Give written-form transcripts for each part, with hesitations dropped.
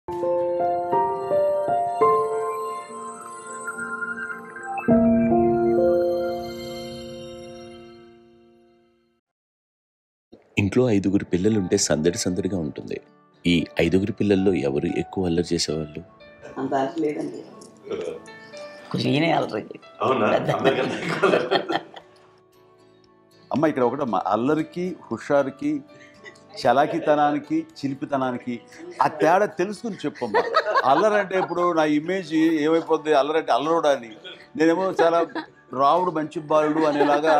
ఇంట్లో 5గురు పిల్లలుంటే సందడి సందడిగా ఉంటుంది. ఈ 5గురు పిల్లల్లో ఎవరు ఎక్కువ అల్లరి చేసేవాళ్ళు? అంత అల్లరి లేదండి. కొంచెం ఈయనే అల్లరి. అమ్మ ఇక్కడ ఒకటమ్మా, అల్లరికి, హుషారుకి, చలాకితనానికి, చిలిపితనానికి ఆ తేడా తెలుసుకుని చెప్పమ్మా. అల్లరంటే ఇప్పుడు నా ఇమేజ్ ఏమైపోద్ది, అల్లరంటే అల్లరుడా అని. నేనేమో చాలా రావుడు మంచి బాలుడు అనేలాగా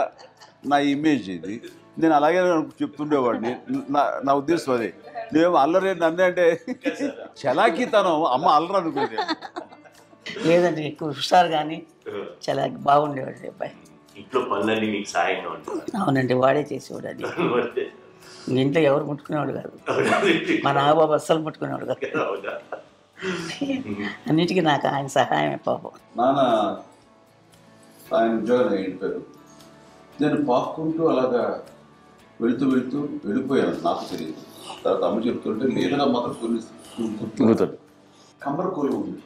నా ఇమేజ్ ఇది. నేను అలాగే చెప్తుండేవాడిని. నా ఉద్దేశం అదే. నేనేమో అల్లరి నన్ను అంటే చలాకితనం, అమ్మ అల్లరి అనుకునేది లేదండి. ఎక్కువ హుషారు కానీ చాలా బాగుండేవాడు అబ్బాయి. ఇంట్లో పనులన్నీ మీకు సాయంగా ఉంటుంది. అవునండి, వాడే చేసేవాడు. అది ఇంట్లో ఎవరు ముట్టుకునేవాడు కాదు. మా నాగబాబు అస్సలు ముట్టుకునేవాడు కాదు. అన్నిటికీ నాకు ఆయన సహాయమే పాపం. నాన్న ఆయన ఉద్యోగం వెళ్ళిపోయారు. నేను పాక్కుంటూ అలాగా వెళుతూ వెళ్ళిపోయాను. నాకు తెలియదు. తర్వాత అమ్మ చెప్తుంటే లేదుగా మాత్రం కొన్ని కమ్మర కోలు ఉంది.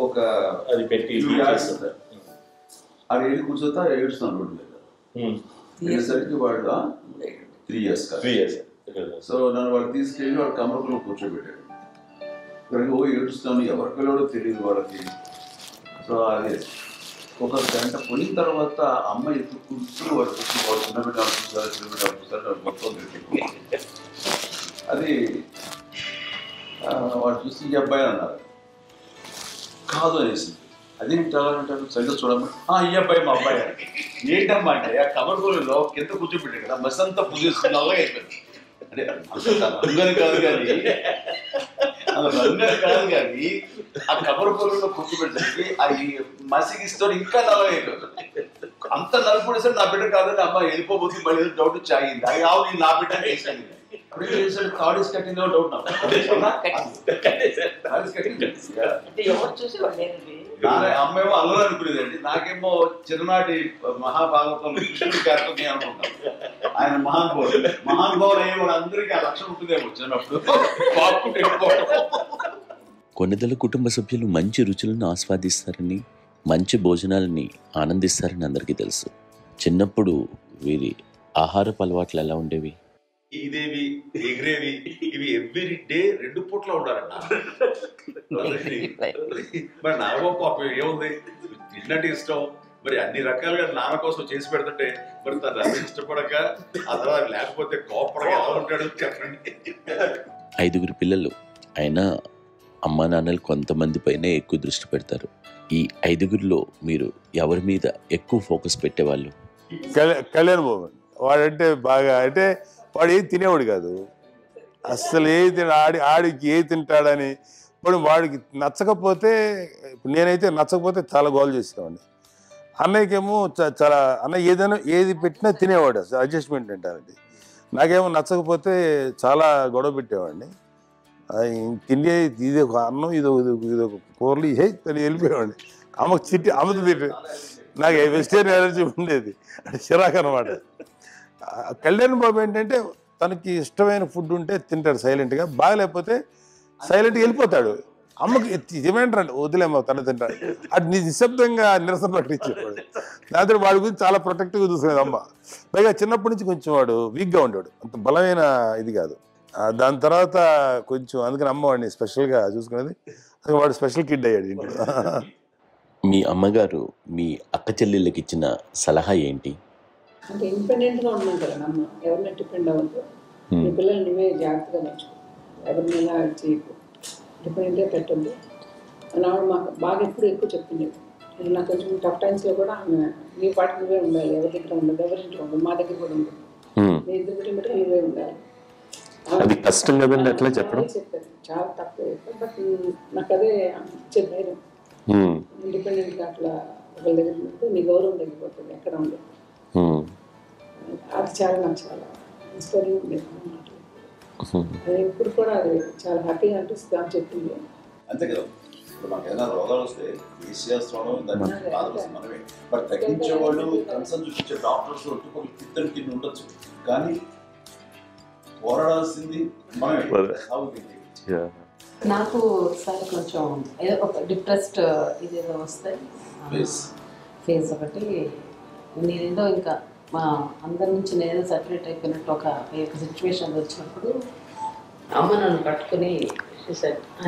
ఒక అది పెట్టి అది ఏడు కూర్చోతా ఏడుస్తున్నాను రోడ్డు మీద. ఏసరికి వాడు 3 years సో నన్ను వాళ్ళు తీసుకెళ్ళి వాడు కమ్మరకులో కూర్చోబెట్టాడు. ఇక్కడికి ఏడుస్తాను, ఎవరి పిల్లడో తెలియదు వాళ్ళకి. సో అది ఒక గంట పోయిన తర్వాత అమ్మ ఎత్తుకుంటూ వాడు చిన్న బిడ్డ చూస్తారు మొత్తం అది వాడు చూసి ఈ అబ్బాయి అన్నారు. కాదు అనేసింది. అదేంటి అలా అంటారు, సరిగ్గా చూడమ్మా. ఈ అబ్బాయి మా అబ్బాయి. ఏంటమ్మా అంటే ఆ కమర్గూరులో కింద కూర్చోబెట్టాడు కదా, బస్ అంతా పూజిస్తుంది అలాగే అయిపోయింది. అంటే రంగని కాదు కానీ ఆ కమర్గూరులో కూర్చోబెట్టడానికి అది మసిగిస్తూ ఇంకా నల్లగా అయిపోతుంది. అంత నలుపుడేసరి నా బిడ్డ కాదని అమ్మ వెళ్ళిపోబోతుంది. మళ్ళీ డౌట్ వచ్చి ఆగింది. అది ఆవు నేను నా బిడ్డ చేశాను. అప్పుడు చేశాడు థర్డ్ ఇస్ కట్టింగ్ డౌట్ నాకు. అమ్మేమో అల్లరి అనుకునేదండి. నాకేమో చిన్ననాటి మహాభారతంలో కృష్ణుడి క్యారెక్టర్ అనుకుంటాను. ఆయన మహానుభావులు అయ్యే వాళ్ళందరికీ ఆ లక్షణం ఉంటుందేమో చిన్నప్పుడు. కొన్నిదల కుటుంబ సభ్యులు మంచి రుచులను ఆస్వాదిస్తారని, మంచి భోజనాలని ఆనందిస్తారని అందరికీ తెలుసు. చిన్నప్పుడు వీరి ఆహారపు అలవాట్లు ఎలా ఉండేవి? ఇదేవి ఎగిరేవి ఇవి ఎవ్రీ డే 2 పూట్ల ఉండాలంట. మరి నాగబాబు పాపం ఏముంది, తిన్నట్టు ఇష్టం. మరి అన్ని రకాలుగా నాన్న కోసం చేసి పెడుతుంటే మరి తను అది ఇష్టపడక ఆ తర్వాత లేకపోతే కోపడగా ఎలా ఉంటాడు చెప్పండి. 5గురు పిల్లలు అయినా అమ్మా నాన్నలు కొంతమంది పైనే ఎక్కువ దృష్టి పెడతారు. ఈ 5గురిలో మీరు ఎవరి మీద ఎక్కువ ఫోకస్ పెట్టేవాళ్ళు? కళ్యాణ్ బాబు. వాడంటే బాగా, అంటే వాడు ఏది తినేవాడు కాదు అస్సలు. ఆడికి ఏది తింటాడని ఇప్పుడు వాడికి నచ్చకపోతే, నేనైతే నచ్చకపోతే చాలా గోల్ చేసేవాడిని. అన్నయ్యకేమో చాలా అన్నయ్య ఏది పెట్టినా తినేవాడు, అసలు అడ్జస్ట్మెంట్ అంటారండి. నాకేమో నచ్చకపోతే చాలా గొడవ పెట్టేవాడిని. తినేది ఇది ఒక అన్నం, ఇదొక కూరలు అని వెళ్ళిపోయేవాడిని. అమ్మకు అమ్మతో తిట్టి నాకు వెజిటేరియన్ ఎలర్జీ ఉండేది, అంటే చిరాకు అనమాట. కళ్యాణ్ బాబు ఏంటంటే తనకి ఇష్టమైన ఫుడ్ ఉంటే తింటాడు సైలెంట్గా, బాగలేకపోతే సైలెంట్గా వెళ్ళిపోతాడు. అమ్మకి ఏమంటారండి వదిలేమ్మా తను తింటాడు, అది నిశ్శబ్దంగా నిరసన ప్రకటించేవాడు. దాంతో వాడి గురించి చాలా ప్రొటెక్టివ్గా చూసుకునేది అమ్మ. పైగా చిన్నప్పటి నుంచి కొంచెం వాడు వీక్గా ఉండేవాడు, అంత బలమైన ఇది కాదు. దాని తర్వాత కొంచెం అందుకని అమ్మ వాడిని స్పెషల్గా చూసుకునేది. వాడు స్పెషల్ కిడ్ అయ్యాడు ఇంట్లో. మీ అమ్మగారు మీ అక్క చెల్లెళ్ళకి ఇచ్చిన సలహా ఏంటి? అంటే ఇండిపెండెంట్గా ఉన్నాం కదా అమ్మ, ఎవరిని డిపెండ్ అవ్వద్దు, నీ పిల్లలు నువ్వే జాగ్రత్తగా నేర్చుకో, ఎవరిని ఇలా చేయకు, డిపెండెంట్గా పెట్టద్దు అని ఆవిడ మాకు బాగా ఎక్కువ చెప్తుండేది. నాకు కొంచెం టఫ్ టైమ్స్లో కూడా ఆమె నీ పాటికి నువ్వే ఉండాలి, ఎవరి దగ్గర ఉండదు, ఎవరింట్లో ఉండదు, మా దగ్గర కూడా ఉండదు, నీ ఇద్దరు బట్టి నువ్వే ఉండాలి. కష్టం కదండి అట్లా చెప్పడం. చెప్పారు చాలా తక్కువ, బట్ నాకు అదే ఇచ్చే ధైర్యం. ఇండిపెండెంట్గా అట్లా ఒకరి దగ్గర ఉంటే నీ గౌరవం తగ్గిపోతుంది, ఎక్కడ ఉండదు. అది చాలా నాకు చాలా ఇన్స్పైరింగ్ ఉండేది అన్నమాట. అది ఇప్పుడు కూడా అది చాలా హ్యాపీగా అనిపిస్తుంది అని చెప్పింది. అంతే కదా, ఇప్పుడు మాకు ఏదైనా రోగాలు వస్తే చేస్తాం దాన్ని బాధపడుతుంది మనమే. బట్ తగ్గించే వాళ్ళు కన్సర్న్ చూపించే డాక్టర్స్ ఒట్టుకోలు ఇద్దరు కింద ఉండొచ్చు, కానీ పోరాడాల్సింది మనమే. Yeah. నాకు ఒకసారి కొంచెం ఏదో ఒక డిప్రెస్డ్ ఇదేదో వస్తే ఫేజ్ ఒకటి నేనేదో ఇంకా మా అందరి నుంచి నేనేదో సెపరేట్ అయిపోయినట్టు ఒక సిచ్యువేషన్ వచ్చినప్పుడు అమ్మ నన్ను పట్టుకుని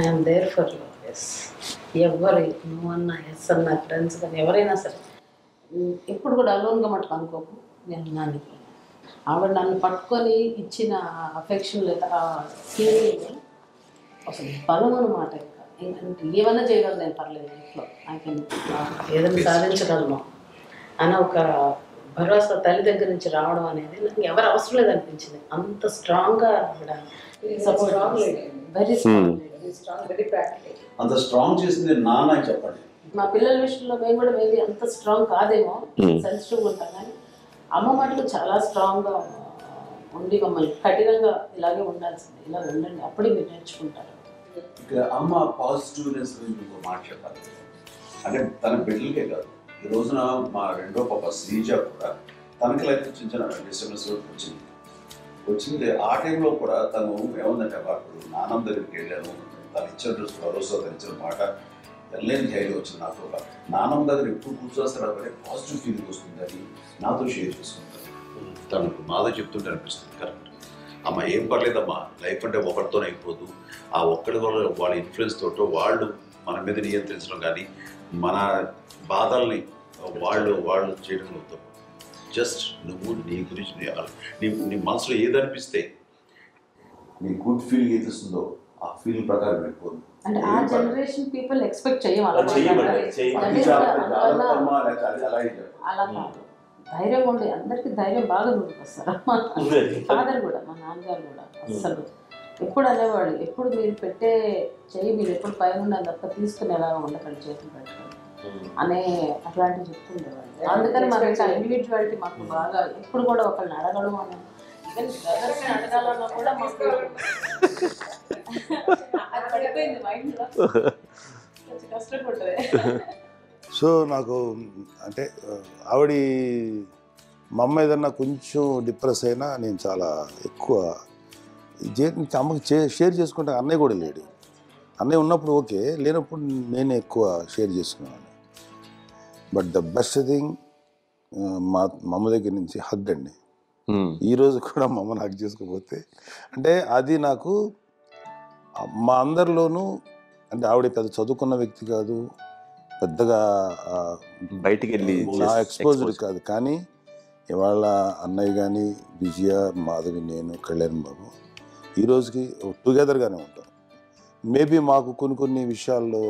I'm there for you. Yes, ఎవరు నువ్వు అన్నా ఎస్ అన్న ఫ్రెండ్స్ కానీ ఎవరైనా సరే ఎప్పుడు కూడా అలోన్గా మటుకు అనుకోకు, నేను నాన్న. ఆవిడ నన్ను పట్టుకొని ఇచ్చిన అఫెక్షన్ లేదా ఆ ఫీలింగ్ అసలు బలం అన్నమాట. ఇంకా ఏమైనా చేయగలను నేను, పర్లేదు ఇంట్లో నాకు ఏదైనా సాధించగలను అని ఒక భరోసా తల్లి దగ్గర నుంచి రావడం అనేది నాకు ఎవరు అవసరం లేదనిపించింది. అంత స్ట్రాంగ్గా ఆవిడ support, very strong, very practical. అంత స్ట్రాంగ్ చేసింది నాన్న అని చెప్పండి. మా పిల్లల విషయంలో మేము కూడా మేబీ అంత స్ట్రాంగ్ కాదేమో, సెన్సిటివ్గా ఉంటాం, కానీ అమ్మ మటుకు చాలా స్ట్రాంగ్గా ఉండి మమ్మల్ని కఠినంగా ఇలాగే ఉండాల్సింది, ఇలా ఉండండి అప్పుడే మీరు నేర్చుకుంటారు. ఇక్కడ అమ్మ పాజిటివ్నెస్ గురించి ఇంకో మాట చెప్పాలి. అంటే తన బిడ్డలకే కాదు, ఈ రోజున మా రెండో పాప శ్రీజ కూడా తనకి లైఫ్ చిన్న చిన్న డిస్టర్బెన్స్ వచ్చింది. ఆ టైంలో కూడా తను ఏముందంటే అప్పుడు నాన్నమ్మ దగ్గరికి వెళ్ళాను, తను ఇచ్చిన భరోసా, తను ఇచ్చిన మాట వెళ్ళలేని ధైర్యం వచ్చింది నాకు. ఒక నాన్నమ్మ దగ్గర ఎప్పుడు కూర్చొస్తాడు అప్పుడే పాజిటివ్ ఫీలింగ్ వస్తుంది అని నాతో షేర్ చేసుకుంటాను. తనకు మాతో చెప్తుంటే అనిపిస్తుంది, కరెక్ట్ అమ్మ ఏం పర్లేదమ్మా, లైఫ్ అంటే ఒకరితోనే అయిపోదు, ఆ ఒక్కడి వల్ల వాళ్ళ ఇన్ఫ్లుయెన్స్ తోటో వాళ్ళు మన మీద నియంత్రించడం కానీ మన బాధల్ని వాళ్ళు చేయడం అవుతాం. జస్ట్ నువ్వు నీ గురించి నీ మనసులో ఏదనిపిస్తే నీ గుడ్ ఫీలింగ్ ఏది వస్తుందో ఆ ఫీలింగ్ ప్రకారం వెళ్ళిపోదు. అంటే ఆ జనరేషన్ పీపుల్ ఎక్స్పెక్ట్ అలా కాదు, ధైర్యం ఉండి అందరికి ధైర్యం బాగా ముందుకొస్తారు. ఫాదర్ కూడా, మా నాన్నగారు కూడా అస్సలు ఎప్పుడు అనేవాళ్ళు, ఎప్పుడు మీరు పెట్టే చెయ్యి మీరు ఎప్పుడు పైన ఉన్నది తప్ప తీసుకుని ఎలా ఉండకండి, చేతులు పెట్టుకోండి అనే అట్లాంటివి చెప్తుండేవాళ్ళు. అందుకని మాకు ఇండివిజువాలిటీ మాకు బాగా ఎప్పుడు కూడా ఒకళ్ళని అడగడం అని, ఈవెన్ బ్రదర్స్ని అడగాలన్నా కూడా మాకు అది పడిపోయింది మైండ్లో, కొంచెం కష్టపడ్డది. సో నాకు అంటే ఆవిడ మా అమ్మ ఏదన్నా కొంచెం డిప్రెస్ అయినా నేను చాలా ఎక్కువ అమ్మకి షేర్ చేసుకుంటే, అన్నయ్య కూడా లేడు. అన్నయ్య ఉన్నప్పుడు ఓకే, లేనప్పుడు నేనే ఎక్కువ షేర్ చేసుకున్నాను. బట్ ద బెస్ట్ థింగ్ మా అమ్మ దగ్గర నుంచి హగ్ అండి. ఈరోజు కూడా మా అమ్మని హగ్ చేసుకోకపోతే అంటే అది నాకు మా అందరిలోనూ, అంటే ఆవిడ పెద్ద చదువుకున్న వ్యక్తి కాదు, పెద్దగా బయటికి వెళ్ళి నా ఎక్స్పోజర్ కాదు, కానీ ఇవాళ అన్నయ్య కానీ విజయ, మాధవి, నేను, కళ్యాణ్ బాబు ఈ రోజుకి టుగెదర్గానే ఉంటాం. మేబీ మాకు కొన్ని విషయాల్లో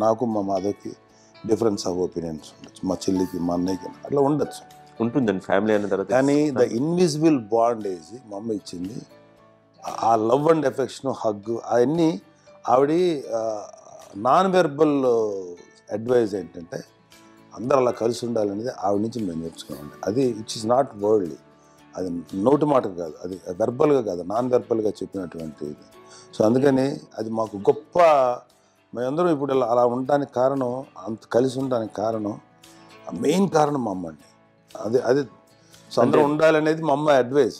నాకు మా మాధవ్కి డిఫరెన్స్ ఆఫ్ ఒపీనియన్స్ ఉండొచ్చు, మా చెల్లికి మా అన్నయ్యకి అట్లా ఉండొచ్చు, ఉంటుందండి ఫ్యామిలీ అన్న తర్వాత. కానీ ద ఇన్విజిబుల్ బాండేజ్ మా అమ్మ ఇచ్చింది, ఆ లవ్ అండ్ ఎఫెక్షన్, హగ్, అవన్నీ ఆవిడ నాన్ వెర్బల్ అడ్వైజ్ ఏంటంటే అందరూ అలా కలిసి ఉండాలనేది ఆవిడ నుంచి మేము నేర్చుకున్నామండి. అది ఇట్ ఈస్ నాట్ వర్డ్లీ, అది నోటి మాట కాదు, అది వెర్బల్గా కాదు, నాన్ వెర్బల్గా చెప్పినటువంటి ఇది. సో అందుకని అది మాకు గొప్ప, మేమందరం ఇప్పుడు అలా ఉండడానికి కారణం, అంత కలిసి ఉండడానికి కారణం, మెయిన్ కారణం మా అమ్మ అండి. అది సో అందరూ ఉండాలనేది మా అమ్మ అడ్వైస్.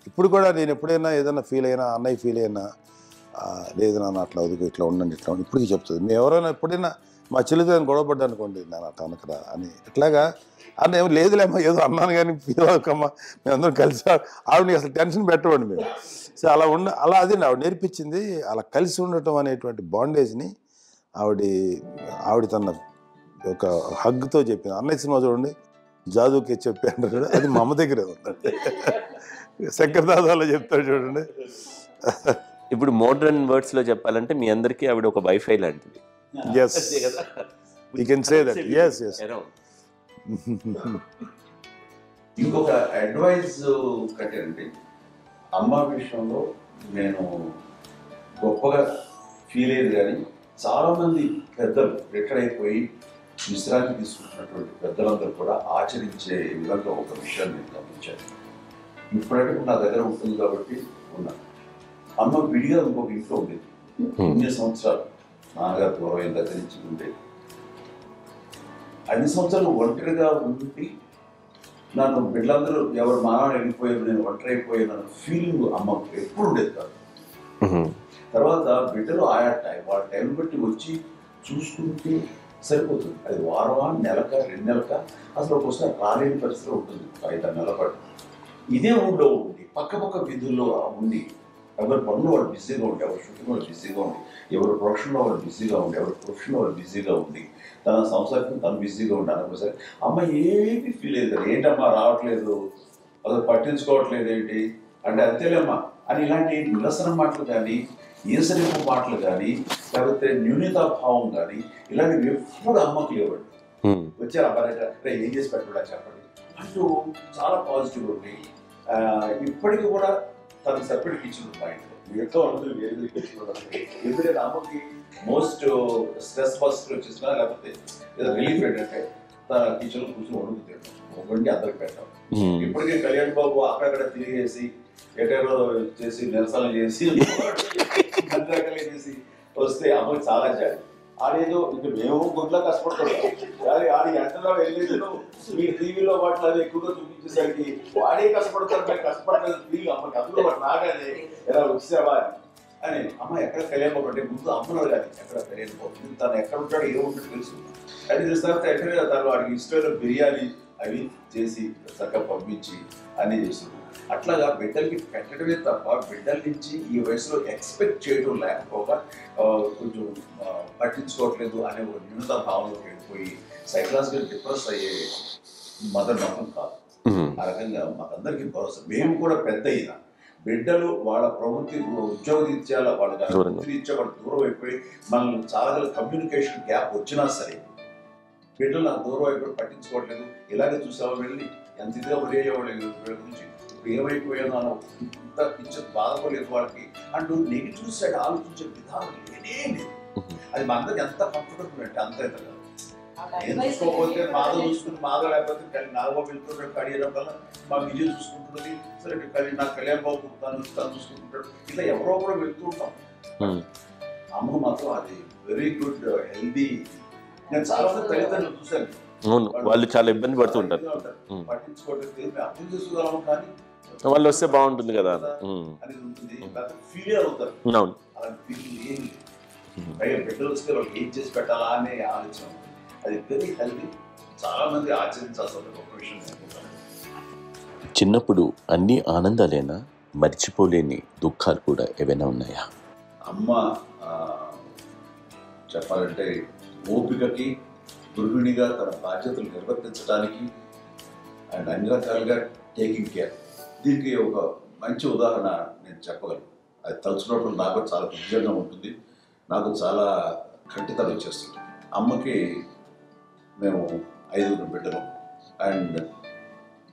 ఇప్పుడు కూడా నేను ఎప్పుడైనా ఏదైనా ఫీల్ అయినా, అన్నయ్య ఫీల్ అయినా, లేదు నాన్న అట్లా వదుకు, ఇట్లా ఉండండి, ఇట్లా ఉండి, ఇప్పటికీ చెప్తుంది. మేము ఎవరైనా ఎప్పుడైనా మా చెల్లితో గొడవపడ్డా అనుకోండి, నేను అట్లా అనకరా అని, ఇట్లాగా అన్న ఏమో లేదులేమ్మా, ఏదో అన్నాను కానీ ఫీల్ అవ్వకమ్మా, మేమందరం కలిసి ఆవిడని అసలు టెన్షన్ పెట్టవండి మేము. సో అలా అది ఆవిడ నేర్పించింది. అలా కలిసి ఉండటం అనేటువంటి బాండేజ్ని ఆవిడ తన ఒక హగ్తో చెప్పింది. అన్నయ్య సినిమా చూడండి, జాదూకే చెప్పి అంటారు, అది మా అమ్మ దగ్గరే ఉందండి. శంకర్దాదాలో చెప్తాడు చూడండి. ఇప్పుడు మోడర్న్ వర్డ్స్ లో చెప్పాలంటే మీ అందరికీ ఆవిడ ఒక వైఫై లాంటిది. Yes, we can say that. Yes. ఇంకొక అడ్వైజ్ కట్టండి, అమ్మ విషయంలో నేను గొప్పగా ఫీల్ అయ్యేది, కానీ చాలామంది పెద్దలు రిటైర్ అయిపోయి విశ్రాంతి తీసుకుంటున్నటువంటి పెద్దలందరూ కూడా ఆచరించే విధంగా ఒక విషయాన్ని నేను గమనించాను. ఇప్పుడంటే నా దగ్గర ఉంటుంది కాబట్టి ఉన్నాను. అమ్మ విడిగా ఇంకొక ఇంట్లో ఉండేది, 9 సంవత్సరాలు నాన్నగారు దూరం దగ్గర నుంచి ఉండే 5 సంవత్సరాలు ఒంటరిగా ఉండి నన్ను బిడ్డలందరూ ఎవరు మానవులు వెళ్ళిపోయారు, నేను ఒంటరి అయిపోయాను అన్న ఫీలింగ్ అమ్మకు ఎప్పుడు ఉండేది కాదు. తర్వాత బిడ్డలు ఆయా వాళ్ళ టైం బట్టి వచ్చి చూసుకుంటే సరిపోతుంది. అది వారమా, నెలక, 2 నెలక, అసలు ఒకసారి రాలేని పరిస్థితిలో ఉంటుంది. 5-6 నెలల పాటు ఇదే ఊళ్ళో ఉండి పక్క విధుల్లో ఉండి ఎవరి పనులు వాళ్ళు బిజీగా ఉండి, ఎవరి షూటింగ్ వాళ్ళు బిజీగా ఉండి, ఎవరి ప్రొఫెషన్లో వాళ్ళు బిజీగా ఉండి, ఎవరి ప్రొఫెషన్లో వాళ్ళు బిజీగా ఉండి, తన సంసారం తను బిజీగా ఉండి అనుకోసారి అమ్మ ఏమీ ఫీల్ అయ్యేది. ఏంటమ్మా రావట్లేదు, అసలు పట్టించుకోవట్లేదు ఏంటి అంటే అంతేలేమ్మా అని ఇలాంటి నిరసన మాటలు కానీ, ఈసరింపు మాటలు కానీ, లేకపోతే న్యూనతాభావం కానీ ఇలాంటివి ఎప్పుడు అమ్మకి లేవండి. వచ్చారు అబ్బాయి ఏం చేసి పెట్టడా చెప్పండి అంటూ చాలా పాజిటివ్ ఉంది. ఇప్పటికీ కూడా తను సెపరేట్ కిచెన్ పాయింట్ ఎంతో ఉంటుంది. వేరే కిచెన్ ఎందుకంటే అమ్మకి మోస్ట్ స్ట్రెస్ బస్ట్ వచ్చేసినా లేకపోతే ఏదో రిలీఫ్ ఏంటంటే తన కిచెన్లో కూర్చొని వండుకు వండి అందరికి పెట్టాం. ఇప్పటికే కళ్యాణ్ బాబు అక్కడక్కడ తిరిగేసి ఎక్కడో చేసి నిరసన చేసి చేసి వస్తే అమ్మకి చాలా జాలి. ఆడేదో ఇంక మేము గుడ్లా కష్టపడుతున్నాం, ఆడి ఎంతలో వెళ్ళేది మీ టీవీలో వాటిలో అది ఎక్కువగా చూపించేసరికి వాడే కష్టపడతారు, మేము కష్టపడలేదు ఫీల్ అమ్మకి. అందులో వాడు నాగానే ఎలా వచ్చేసావా అని అమ్మ ఎక్కడ కళ్యాణ్ బాబు అంటే ముందు అమ్మలో కానీ ఎక్కడ కళ్యాణ్ బాబు తను ఎక్కడ ఉంటాడో ఏముంటుందో తెలుసు. అది తెలిసిన తర్వాత ఎక్కడ తను వాడికి ఇష్టమైన బిర్యానీ అవి చేసి చక్కగా పంపించి అన్నీ చేస్తుంది. అట్లాగా బిడ్డలకి పెట్టడమే తప్ప బిడ్డల నుంచి ఈ వయసులో ఎక్స్పెక్ట్ చేయడం లేకపోగా కొంచెం పట్టించుకోవట్లేదు అనే ఒక న్యూనత భావంలోకి వెళ్ళిపోయి సైకలాజికల్ డిప్రెస్ అయ్యే మదర్ మాత్రం కాదు. ఆ రకంగా మాకందరికీ భరోసా. మేము కూడా పెద్ద అయినా బిడ్డలు వాళ్ళ ప్రవృత్తి ఉద్యోగరీత్యా వాళ్ళ వృత్తిరీత్యా వాళ్ళు దూరం అయిపోయి మనల్ని చాలా కమ్యూనికేషన్ గ్యాప్ వచ్చినా సరే బిడ్డలు నాకు దూరం అయిపోయి పట్టించుకోవట్లేదు. ఇలాగే చూసావా వెళ్ళి ఎంత ఇదిగా పడేవాళ్ళు వీళ్ళ గురించి ఏమైపోయానో అని ఇంత పిచ్చర్ బాధపడలేదు వాళ్ళకి అంటూ నెగిటివ్ సైడ్ ఆలోచించే విధానం లేనే లేదు. అది మా అందరికి ఎంత కంఫర్టబుల్ అంటే అంత ఎంత కాదు. నేను చూసుకోకపోతే మాధవ చూసుకుని మాధవ లేకపోతే నాగబాబు వెళ్తుంటాడు కడియడం వల్ల మా విజయ్ చూసుకుంటున్నది సరే నా కళ్యాణ్ బాబు తను చూసుకుంటుంటాడు. ఇట్లా ఎవరో కూడా వెళ్తూ ఉంటాం. అమ్మ మాత్రం అది వెరీ గుడ్ హెల్దీ. నేను చాలా మంది తల్లిదండ్రులు చూశాను, వాళ్ళు చాలా ఇబ్బంది పడుతూ ఉంటారు, పట్టించుకోవట్లేదు అర్థం చేసుకోగలము కానీ వాళ్ళు వస్తే బాగుంటుంది కదా అనేది ఉంటుంది. ఫీల్ అవుతారు. అలాంటి ఫీలింగ్ ఏం లేదు. పైగా బిడ్డలు వస్తే వాళ్ళకి ఏం చేసి పెట్టాలా అనే ఆలోచన. అది వెరీ హెల్దీ. చాలా మంది ఆచరించాల్సిన ఒక విషయం. చిన్నప్పుడు అన్ని ఆనందాలేనా, మర్చిపోలేని దుఃఖాలు కూడా ఏవైనా ఉన్నాయా? అమ్మ చెప్పాలంటే ఓపికకి, గృహిణిగా తన బాధ్యతలు నిర్వర్తించడానికి అండ్ అన్ని రకాలుగా టేకింగ్ కేర్. దీనికి ఒక మంచి ఉదాహరణ నేను చెప్పగలను. అది తలుచుకున్నప్పుడు నాకు చాలా ఉద్యోగంగా ఉంటుంది, నాకు చాలా ఖండితలు వచ్చేస్తుంది. అమ్మకి మేము 5 బిడ్డలు అండ్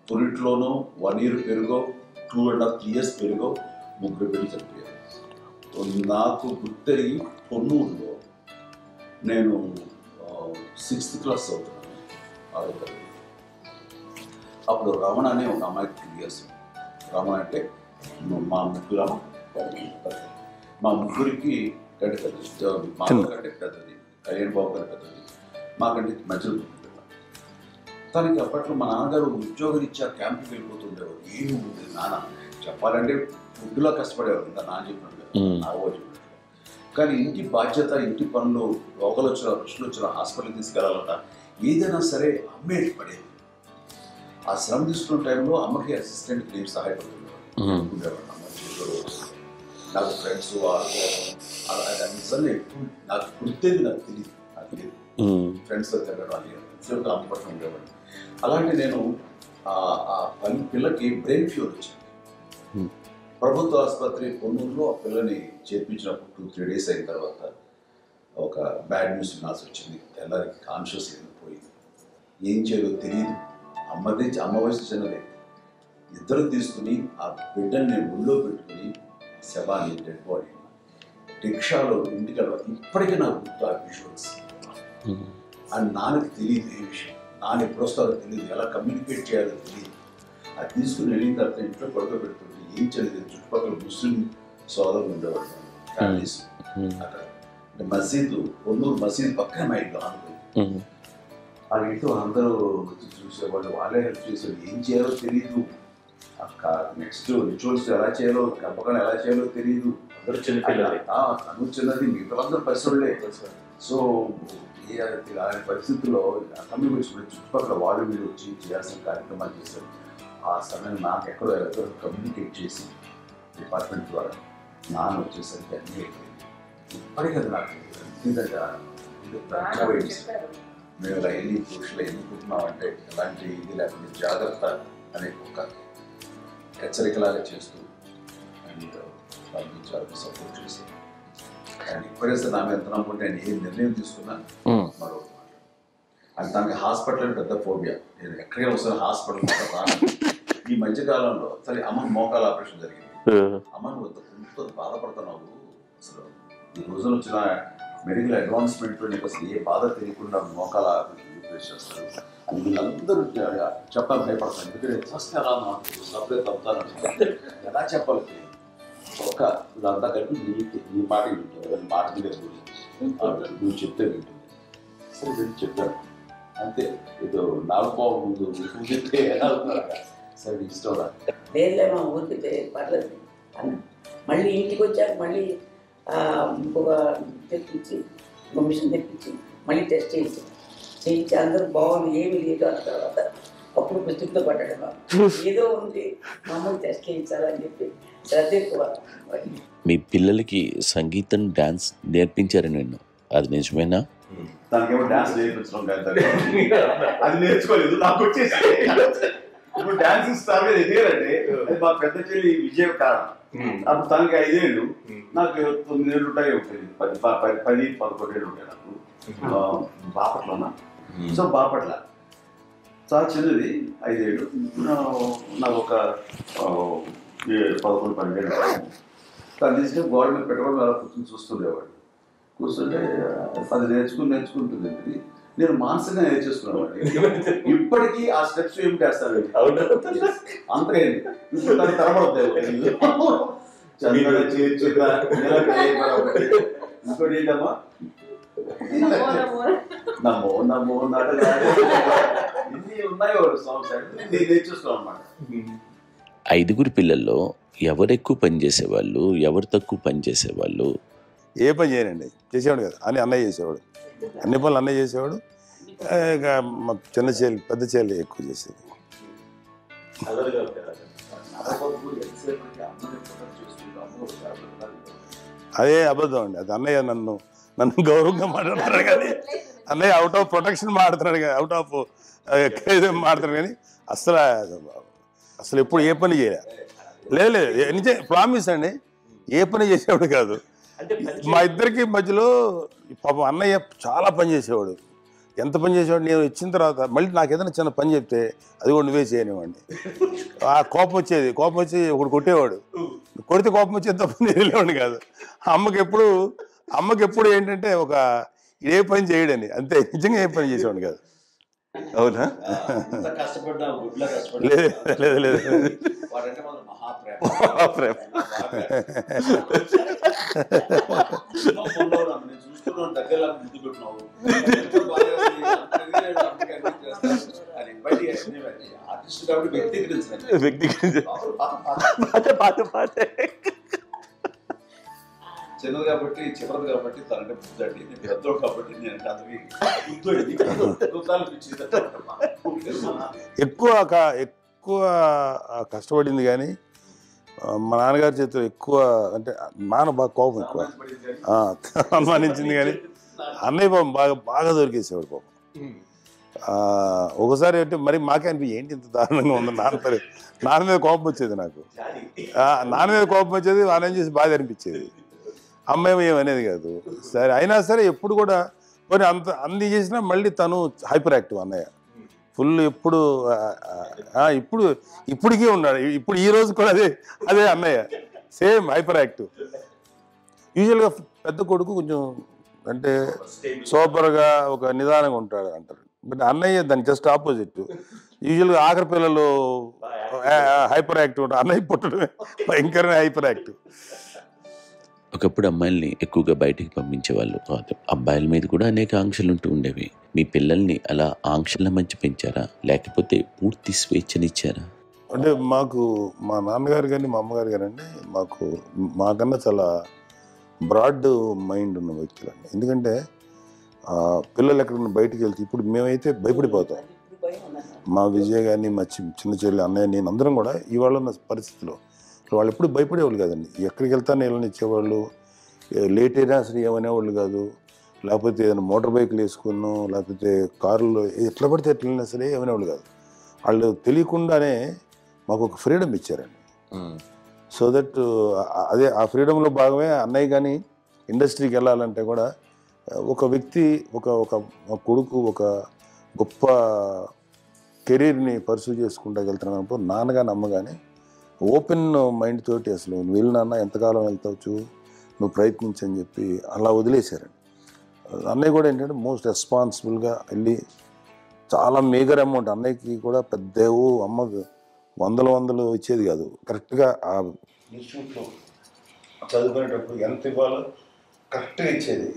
పురిట్లోనూ 1 year పెరుగో 2.5 years పెరుగో 3 బిడ్డలు చనిపోయారు. నాకు గుర్తెరిగి పొన్నూరులో నేను 6th class చదువుతున్నాను, 6వ తరగతి. అప్పుడు రమణ అనే ఒక అమ్మాయికి 2 years. రమణ అంటే మా ముగ్గురికి కంటే పెద్దది, మా కంటే పెద్దది, కళ్యాణ్ బాబు కంటే పెద్దది, మాకంటే మధ్యలో పిల్ల. తనకి అప్పట్లో మా నాన్నగారు ఉద్యోగరీత్యా క్యాంపుకి వెళ్ళిపోతుండేవారు. ఏమి ఉండేది నాన్న చెప్పాలంటే ఫుడ్లో కష్టపడేవారు, ఇంకా నాన్న చెప్పినట్టు నాగో చెప్పినట్టు. కానీ ఇంటి బాధ్యత, ఇంటి పనులు, రోగాలు వచ్చిన రుచులు వచ్చిన హాస్పిటల్కి తీసుకెళ్ళాలన్నా ఏదైనా సరే అమ్మే పడేది. ఆ శ్రమ తీసుకున్న టైంలో అమ్మకి అసిస్టెంట్కి నేను సహాయపడుతుండేవాడు. అమ్మ చేతిలో నాకు ఫ్రెండ్స్ అది నిజంగా ఎప్పుడు నాకు గుర్తేది నాకు తెలియదు. ఫ్రెండ్స్తో తిరగడం అది సేపు అమ్మపట్నం ఉండేవాడు. అలాంటి నేను ఆ పిల్లకి బ్రెయిన్ ఫ్యూర్ వచ్చింది. ప్రభుత్వ ఆసుపత్రి పొన్నూరులో ఆ పిల్లని చేర్పించినప్పుడు 2-3 days అయిన తర్వాత ఒక బ్యాడ్ న్యూస్ వినాల్సి వచ్చింది. తెల్లారికి కాన్షియస్ పోయింది. ఏం చేయాలో తెలియదు. అమ్మ వయసు చిన్నదే. ఇద్దరు తీసుకుని ఆ బిడ్డని నేను ఒళ్ళో పెట్టుకుని శవాన్ని, డెడ్ బాడీ రిక్షాలో ఇంటికి వెళ్ళాలి. ఇప్పటికీ నాకు గుర్తు ఆ విజువల్స్. అని నాన్నకి తెలియదు ఏ విషయం, నాన్న ఎప్పుడు వస్తారో తెలియదు, ఎలా కమ్యూనికేట్ చేయాలో తెలియదు. అది తీసుకుని వెళ్ళిన తర్వాత ఇంట్లో పడుకోబెడుతుంటే ఏం చేయలేదు. చుట్టుపక్కల ముస్లిం సోదరులు ఉండేవాళ్ళు, ఫ్యామిలీస్. అక్కడ మసీదు, పొన్నూరు మసీదు పక్కనే మా ఇల్లు ఆనుకుంది. వాళ్ళ ఇంట్లో అందరూ వచ్చి చూసేవాళ్ళు, వాళ్ళే హెల్ప్ చేసేవాళ్ళు. ఏం చేయాలో తెలియదు, నెక్స్ట్ రిచువల్స్ ఎలా చేయాలో, జ్ఞాపకాలు ఎలా చేయాలో తెలియదు. అందరూ చిన్నపిల్లలే. తను చిన్నది, మిగతా అందరూ పరిసరులే. సో అలాంటి పరిస్థితుల్లో కమ్మి వచ్చినప్పుడు చుట్టుపక్కల వాళ్ళు మీరు వచ్చి చేయాల్సిన కార్యక్రమాలు చేశారు. ఆ సమయం నాకు ఎక్కడో కమ్యూనికేట్ చేసి డిపార్ట్మెంట్ ద్వారా నాన్న వచ్చేసరికి అన్నీ అయిపోయింది. ఇప్పటికీ అది నాకు నిజంగా మేము ఎన్ని పురుషులు ఎన్నుకుంటున్నామంటే ఎలాంటి ఇది లేకుండా జాగ్రత్త అనే ఒక హెచ్చరికలాగా చేస్తూ అండ్ వాళ్ళకి చాలా సపోర్ట్ చేసి అండ్ ఇప్పుడైతే నా మీద ఎంత నమ్ముకుంటే నేను ఏ నిర్ణయం తీసుకున్నాను మరో అది తనకి హాస్పిటల్ అని పెద్ద ఫోబియా. నేను ఎక్కడికైనా వస్తాను హాస్పిటల్ రాను. ఈ మధ్యకాలంలో సరే అమ్మకి మోకాల ఆపరేషన్ జరిగింది. అమ్మ నువ్వు కొంచెం బాధపడుతున్నావు, అసలు ఈ రోజున వచ్చిన మెడికల్ అడ్వాన్స్మెంట్ నీకు అసలు ఏ బాధ తెలియకుండా మోకాల రిప్లేస్ చేస్తారు అని వీళ్ళందరూ చెప్పాలని భయపడతాను. ఎందుకంటే ఫస్ట్ ఎలా నాకు సపరేట్ అవుతాను ఎలా చెప్పాలి ఒక ఇదంతా కలిపి నీ మాట వింటుంది, మాట మీద నువ్వు చెప్తే వింటుంది. సరే వెళ్ళి చెప్పాను అంతే. ఏదో నాలుగు పావు ముందు చెప్తే ఎలా అవుతున్నారు సరే ఇష్టం రా లేదులే మా ఊరికి పర్లేదు అన్న. మళ్ళీ ఇంటికి వచ్చాక మళ్ళీ ఇంకొక తెప్పించి మిషన్ తెప్పించి మళ్ళీ టెస్ట్ చేయించి అందరూ బాగుంది ఏమి లేదు అన్న తర్వాత అప్పుడు పుస్తకంతో పడ్డాడు. ఏదో ఉంది మామూలు టెస్ట్ చేయించాలని చెప్పి శ్రద్ధ ఎక్కువ. మీ పిల్లలకి సంగీతం డాన్స్ నేర్పించారు నేను, అది నిజమేనా? దానికేమో డాన్స్ నేర్పించడం కాదు, అది నేర్చుకోలేదు. నాకు వచ్చేసి ఇప్పుడు డాన్సింగ్ స్టార్ మీద ఎదిగారంటే అది మా పెద్ద చెల్లి విజయం కారణం. అప్పుడు తనకి 5 ఏళ్ళు, నాకు 9 ఏళ్ళు ఉంటాయి, ఉంటుంది 10-11 ఏళ్ళు ఉంటాయి నాకు. బాపట్లనా, సో బాపట్ల చాలా చిన్నది 5 ఏళ్ళు, నాకు ఒక 11-12 ఏళ్ళు. తను తీసుకుని గోడ మీద పెట్టుకోవడం అలా కూర్చొని చూస్తుండేవాడు. కూర్చుంటే అది నేర్చుకుంటుంది. నేను మానసికంగా నేర్చేసుకున్నాను. ఇప్పటికీ ఆ స్టెప్స్ ఏమి చేస్తాను అంతగా ఇప్పుడు దాన్ని తరబడతాయి. ఇంకోటి ఏంటమ్మా నమ్మో నమ్మో ఇన్ని ఉన్నాయో సాంగ్స్ నేను నేర్చేసుకున్నాను అన్నమాట. 5 పిల్లల్లో ఎవరు ఎక్కువ పని చేసేవాళ్ళు, ఎవరు తక్కువ పని చేసేవాళ్ళు? ఏ పని చేయనండి, చేసేవాడు కదా అని అన్నయ్య చేసేవాడు. అన్ని పనులు అన్నయ్య చేసేవాడు. ఇక మా చిన్న చెల్లి పెద్ద చెల్లి ఎక్కువ చేసేది. అదే అబద్ధం అండి, అది అన్నయ్య నన్ను గౌరవంగా మాట్లాడుతున్నాడు కానీ అన్నయ్య అవుట్ ఆఫ్ ప్రొటెక్షన్ మాడుతున్నాడు కానీ, అవుట్ ఆఫ్ మాడుతున్నాడు కానీ అసలు ఎప్పుడు ఏ పని చేయలే. లేదు నిజం ప్రామిస్ అండి, ఏ పని చేసేవాడు కాదు. మా ఇద్దరికి మధ్యలో పాపం అన్నయ్య చాలా పని చేసేవాడు. ఎంత పని చేసేవాడు, నేను ఇచ్చిన తర్వాత మళ్ళీ నాకు ఏదైనా చిన్న పని చెప్తే అది కూడా నువ్వే చేయనివ్వండి. ఆ కోపం వచ్చి ఒకడు కొట్టేవాడు, కొడితే కోపం వచ్చేది తప్ప నేను వెళ్ళేవాడిని కాదు. అమ్మకి ఎప్పుడు ఏంటంటే ఒక ఏ పని చేయడని, అంతే. నిజంగా ఏ పని చేసేవాడు కాదు. అవునా? లేదు మహాప్రేమ. చిన్నది కాబట్టి చివరిది కాబట్టి తనంటే బుద్ధండి, నేను పెద్దోడు కాబట్టి నేను అందరికి ఎక్కువ కష్టపడింది కానీ మా నాన్నగారి చేతిలో ఎక్కువ అంటే నాన్న బాగా కోపం ఎక్కువ అనుమానించింది కానీ అన్నయ్య పాపం బాగా దొరికేసేవాడు పాపం. ఒకసారి అంటే మరి మాకే అనిపించి ఏంటి ఇంత దారుణంగా ఉంది నాన్న మీద కోపం వచ్చేది నాకు. నాన్న మీద కోపం వచ్చేది, నాన్న చేసి బాధ అనిపించేది. అమ్మాయి ఏమనేది కాదు. సరే అయినా సరే ఎప్పుడు కూడా మరి అన్ని చేసినా మళ్ళీ తను హైపర్ యాక్టివ్ అన్నయ్య ఫుల్. ఇప్పటికీ ఉన్నాడు, ఇప్పుడు ఈ రోజు కూడా అదే అన్నయ్య సేమ్ హైపర్ యాక్టివ్. యూజువల్గా పెద్ద కొడుకు కొంచెం అంటే సూపర్గా ఒక నిదానంగా ఉంటాడు అంటారు, బట్ అన్నయ్య దానికి జస్ట్ ఆపోజిట్. యూజువల్గా ఆఖరి పిల్లలు హైపర్ యాక్టివ్ ఉంటారు, అన్నయ్య పుట్టడమే భయంకరమైన హైపర్ యాక్టివ్. ఒకప్పుడు అమ్మాయిల్ని ఎక్కువగా బయటికి పంపించేవాళ్ళు కాదు. అబ్బాయిల మీద కూడా అనేక ఆంక్షలు ఉంటూ ఉండేవి. మీ పిల్లల్ని అలా ఆంక్షల మధ్య పెంచారా, లేకపోతే పూర్తి స్వేచ్ఛనిచ్చారా? అంటే మాకు మా నాన్నగారు కానీ మా అమ్మగారు కానీ అండి మాకన్నా చాలా బ్రాడ్ మైండ్ ఉన్న వ్యక్తులండి. ఎందుకంటే పిల్లలు ఎక్కడన్నా బయటికి వెళ్తే ఇప్పుడు మేమైతే భయపడిపోతాం. మా విజయ్ కానీ మా చిన్న చెల్లి అన్నయ్య నేను అందరం కూడా ఇవాళ ఉన్న పరిస్థితిలో వాళ్ళు ఎప్పుడు భయపడేవాళ్ళు కాదండి. ఎక్కడికి వెళ్తాను వీళ్ళని ఇచ్చేవాళ్ళు, లేట్ అయినా అసలు ఏమనేవాళ్ళు కాదు. లేకపోతే ఏదైనా మోటార్ బైక్లు వేసుకున్నాం, లేకపోతే కారులో ఎట్లా పడితే ఎట్లా వెళ్ళినా సరే ఏమనేవాళ్ళు కాదు. వాళ్ళు తెలియకుండానే మాకు ఒక ఫ్రీడమ్ ఇచ్చారండి. సో దట్ అదే ఆ ఫ్రీడంలో భాగమే అన్నయ్య కానీ ఇండస్ట్రీకి వెళ్ళాలంటే కూడా ఒక వ్యక్తి ఒక కొడుకు ఒక గొప్ప కెరీర్ని పర్సూ చేసుకుంటూ వెళ్తున్నాను. నాన్నగాని అమ్మగాని ఓపెన్ మైండ్ తోటి అసలు నువ్వు వెళ్ళినా ఎంతకాలం వెళ్తావచ్చు, నువ్వు ప్రయత్నించని చెప్పి అలా వదిలేశారండి. అన్నయ్య కూడా ఏంటంటే మోస్ట్ రెస్పాన్సిబుల్గా వెళ్ళి చాలా మేజర్ అమౌంట్ అన్నయ్యకి కూడా పెద్ద అమ్మకు వందలు ఇచ్చేది కాదు. కరెక్ట్గా ఆ ఇన్స్టిట్యూట్లో చదువుకునేటప్పుడు ఎంత ఇవ్వాలో కరెక్ట్గా ఇచ్చేది.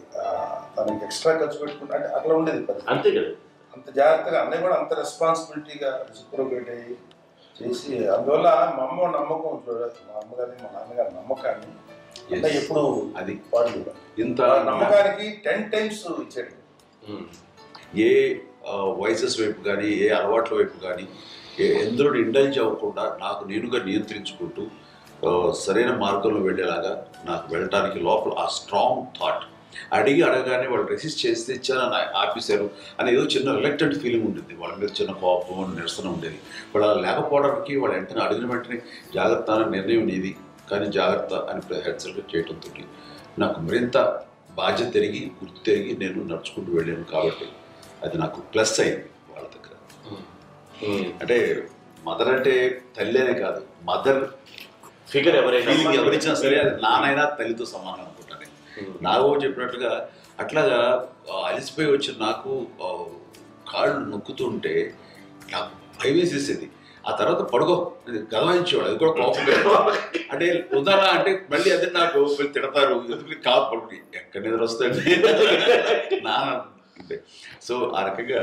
తనకి ఎక్స్ట్రా ఖర్చు పెట్టుకుంటే అంటే అట్లా ఉండేది. అంతే కదా, అంత జాగ్రత్తగా అన్నయ్య కూడా అంత రెస్పాన్సిబిలిటీగా రిసిప్రోకేట్ అయ్యి చేసి అందువల్ల మా అమ్మ నమ్మకం చూడాలి. మా అమ్మగారిని మా నాన్నగారి నమ్మకాన్ని అన్నయ్య ఎప్పుడు అది వాళ్ళు ఇంత నమ్మకానికి 10 times ఇచ్చాడు. ఏ వాయిసెస్ వైపు కానీ ఏ అలవాట్ల వైపు కానీ ఎందులో ఇండల్జ్ అవ్వకుండా నాకు నేనుగా నియంత్రించుకుంటూ సరైన మార్గంలో వెళ్ళేలాగా నాకు వెళ్ళడానికి లోపల ఆ స్ట్రాంగ్ థాట్ అడగానే వాళ్ళు రెసిస్ట్ చేస్తే ఇచ్చారని ఆపేశారు అని ఏదో చిన్న రిలక్టెంట్ ఫీలింగ్ ఉంటుంది. వాళ్ళ మీద చిన్న కోపం నిరసన ఉండేది. వాళ్ళు అలా లేకపోవడానికి వాళ్ళు వెంటనే అడిగిన వెంటనే జాగ్రత్త అనే నిర్ణయం నీది కానీ జాగ్రత్త అని హెచ్చరిక చేయడంతో నాకు మరింత బాధ్యత తిరిగి గుర్తు తిరిగి నేను నడుచుకుంటూ వెళ్ళాను. కాబట్టి అది నాకు ప్లస్ అయింది వాళ్ళ దగ్గర. అంటే మదర్ అంటే తల్లి అనే కాదు, మదర్ ఫిగర్ ఎవరిచ్చినా సరే అది నానైనా తల్లితో సమానం అనుకుంటాను. నాకు చెప్పినట్లుగా అట్లాగా అలసిపోయి వచ్చిన నాకు కాళ్ళు నొక్కుతుంటే నాకు భయం వేసేసేది. ఆ తర్వాత పడుకో గదవాయించేవాడు, అది కూడా కోపం అంటే ఉదాహరణ అంటే మళ్ళీ అదే నాకు తిడతారు ఎందుకు కాదు పడుకుని ఎక్కడ నిద్ర వస్తుంది నాన్న అంటే. సో ఆ రకంగా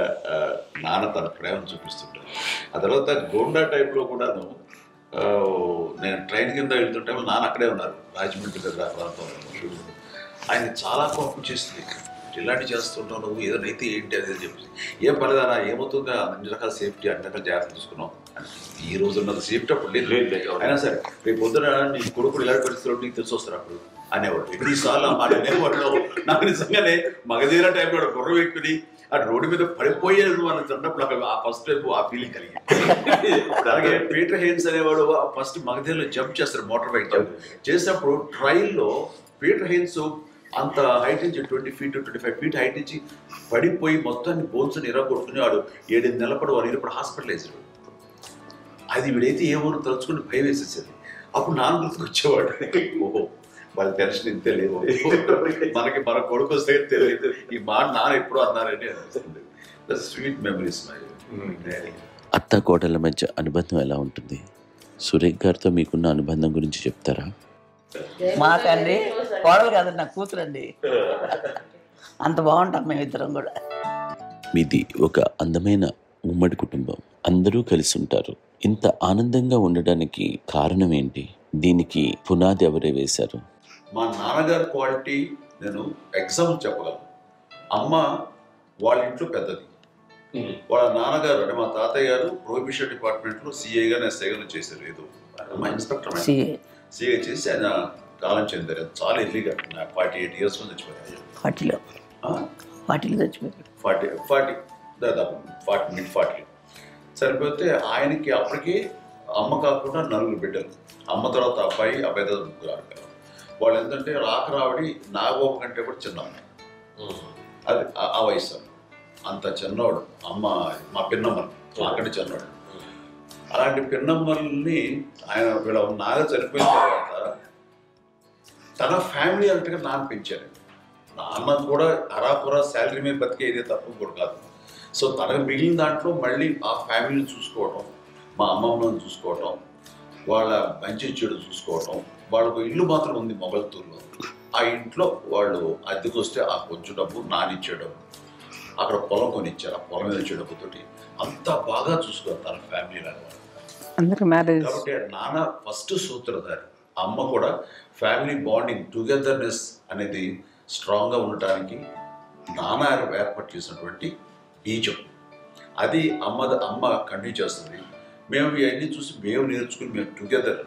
నాన్న తన ప్రేమను చూపిస్తుంటాను. ఆ తర్వాత గోండా టైప్లో కూడాను నేను ట్రైన్ కింద వెళ్తుంటే నాన్న అక్కడే ఉన్నారు రాజమండ్రి దగ్గర ప్రాంతంలో. ఆయన చాలా కోపం చేస్తుంది, ఇలాంటి చేస్తుంటావు నువ్వు, ఏదైనా అయితే ఏంటి అదే చెప్పి ఏం పర్లేదా ఏమవుతుందా అన్ని రకాల సేఫ్టీ అన్ని రకాల జాగ్రత్త తీసుకున్నాం. ఈ రోజు ఉన్నది సేఫ్టీ అప్పుడు లేదు. అయినా సరే రేపు పొద్దున నీ కొడుకులు ఇలాంటి పరిస్థితుల్లో నీకు తెలిసి వస్తారు అప్పుడు అనేవాడు. ఎన్నిసార్లు ఆ మాట అనేవాడు. నాకు నిజంగానే మగధీర టైంలో గుర్రం ఎక్కుని అటు రోడ్డు మీద పడిపోయేది అని అన్నప్పుడు ఆ ఫస్ట్ టైం ఆ ఫీలింగ్ కలిగింది. అలాగే పీటర్ హెయిన్స్ అనేవాడు ఫస్ట్ మగధీరలో జంప్ చేస్తారు, మోటార్ బైక్ జంప్ చేసినప్పుడు ట్రైల్లో పీటర్ హెయిన్స్ అంత హైట్ నుంచి 20 feet 25 feet హైట్ నుంచి పడిపోయి మొత్తాన్ని బోన్స్ ఇరగొట్టుకుని వాడు 7 నెలల పాటు వాడు ఇప్పుడు హాస్పిటలైజ్డ్. అది వీడైతే ఏమో తలుచుకుని భయం వేసేసేది. అప్పుడు నాన్న గుర్తుకు వచ్చేవాడు, ఓహో వాళ్ళ టెన్షన్ ఇంతే లేవు, మనకి మన కొడుకు వస్తే తెలియదు ఈ మాట నాన్న ఎప్పుడు అన్నారని అనిపిస్తుంది. Sweet memories my daddy. అత్త కోడళ్ళ మధ్య అనుబంధం ఎలా ఉంటుంది? సురేఖ్ గారితో మీకున్న అనుబంధం గురించి చెప్తారా? మాకండి కోడలు కాదండి, నాకు కూతురండి. అంత బాగుంటాం మేమిద్దరం కూడా. మీది ఒక అందమైన ఉమ్మడి కుటుంబం, అందరూ కలిసి ఉంటారు. ఇంత ఆనందంగా ఉండడానికి కారణం ఏంటి? దీనికి పునాది ఎవరే వేశారు? మా నాన్నగారి క్వాలిటీ నేను ఎగ్జాంపుల్ చెప్పగలను. అమ్మ వాళ్ళ ఇంట్లో పెద్దది, వాళ్ళ నాన్నగారు అంటే మా తాతయ్య గారు ప్రొహిబిషన్ డిపార్ట్మెంట్లో సిఐగానే ఎస్ఐగానే చేశారు. ఏదో మా ఇన్స్పెక్టర్ సిఐ చేసి ఆయన కాలం చెందారు. చాలా ఎర్లీగా 48 years చచ్చిపోయారు. 40 చచ్చిపోయారు. 40 దాదాపు 40 సరిపోతే ఆయనకి అప్పటికే అమ్మ కాకుండా 4 బిడ్డలు. అమ్మ తర్వాత అబ్బాయి తర్వాత 3 ఆడపిల్లలు. వాళ్ళు ఏంటంటే రాకరావడి నాగోప కంటే కూడా చిన్న అమ్మాయి. అది ఆ వయసు అంత చిన్నవాడు. అమ్మ మా పిన్నమ్మని నాకంటే చిన్నవాడు. అలాంటి పిన్నమ్మల్ని ఆయన వీళ్ళ నాగ చనిపోయిన తర్వాత తన ఫ్యామిలీ అంతగా నాన్న పెంచారు. నాన్న కూడా అరాకురా శాలరీ మీద బతికేదే తప్ప కూడా కాదు. సో తనకు మిగిలిన దాంట్లో మళ్ళీ ఆ ఫ్యామిలీని చూసుకోవటం, మా అమ్మమ్మని చూసుకోవటం, వాళ్ళ మంచి చెడు చూసుకోవటం. వాళ్ళకు ఇల్లు మాత్రం ఉంది మొగల్తూరులో, ఆ ఇంట్లో వాళ్ళు అద్దెకు వస్తే ఆ కొంచెం డబ్బు నానిచ్చే డబ్బు, అక్కడ పొలం కొనిచ్చారు, ఆ పొలం మీద వచ్చే డబ్బుతోటి అంత బాగా చూసుకోరు తన ఫ్యామిలీ లాగా. అందరికి మ్యారేజ్ కాబట్టి నాన్న ఫస్ట్ సూత్రధారి, అమ్మ కూడా ఫ్యామిలీ బాండింగ్ టుగెదర్నెస్ అనేది స్ట్రాంగ్గా ఉండటానికి నాన్న ఏర్పాటు చేసినటువంటి బీజం. అది అమ్మ కంటిన్యూ చేస్తుంది. మేము ఇవన్నీ చూసి మేము నేర్చుకుని మేము టుగెదర్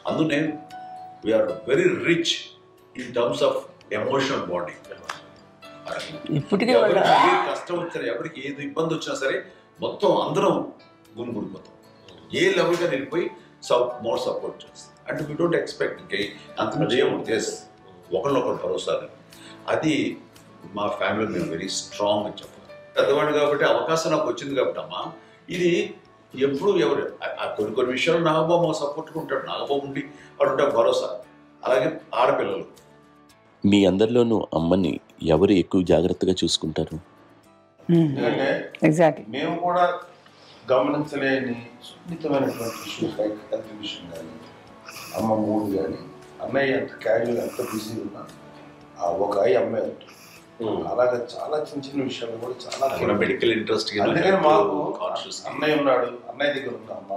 అందునే we are very rich in terms of emotional bonding. ఇప్పటికే ఏ కష్టం వచ్చినా, ఎవరికి ఏది ఇబ్బంది వచ్చినా సరే మొత్తం అందరం గుమిగూడిపోతాం. ఏ లెవెల్గా వెళ్ళిపోయి మోర్ సపోర్ట్ చేస్తాం. అంటే వీ డోంట్ ఎక్స్పెక్ట్ ఇంకే అంత చేయకూడదు. ఎస్, ఒకరినొకరు భరోసా. అది మా ఫ్యామిలీ మేము వెరీ స్ట్రాంగ్ అని చెప్పాలి. పెద్దవాడు కాబట్టి అవకాశం నాకు వచ్చింది కాబట్టి అమ్మా, ఇది ఎప్పుడు ఎవరు కొన్ని విషయాలు నాగబాబు సపోర్ట్గా ఉంటాడు, నాగబాబు ఉండి వాడు ఉంటాడు భరోసా. అలాగే ఆడపిల్లలు. మీ అందరిలోనూ అమ్మని ఎవరు ఎక్కువ జాగ్రత్తగా చూసుకుంటారు? ఎందుకంటే ఎగ్జాక్ట్లీ మేము కూడా గమనించలేని సున్నితమైనటువంటి ఇష్యూస్ లైక్ హెల్త్ విషయం కానీ, అమ్మ మూడు కానీ, అన్నయ్య ఎంత క్యాజువల్ ఎంత బిజీ ఉన్నా ఆ ఒక అమ్మాయి ఉంటుంది. అలాగే చాలా చిన్న చిన్న విషయాలు కూడా చాలా మెడికల్ ఇంట్రెస్ట్. అందుకని మాకు అన్నయ్య ఉన్నాడు, అన్నయ్య దగ్గర ఉన్న అమ్మ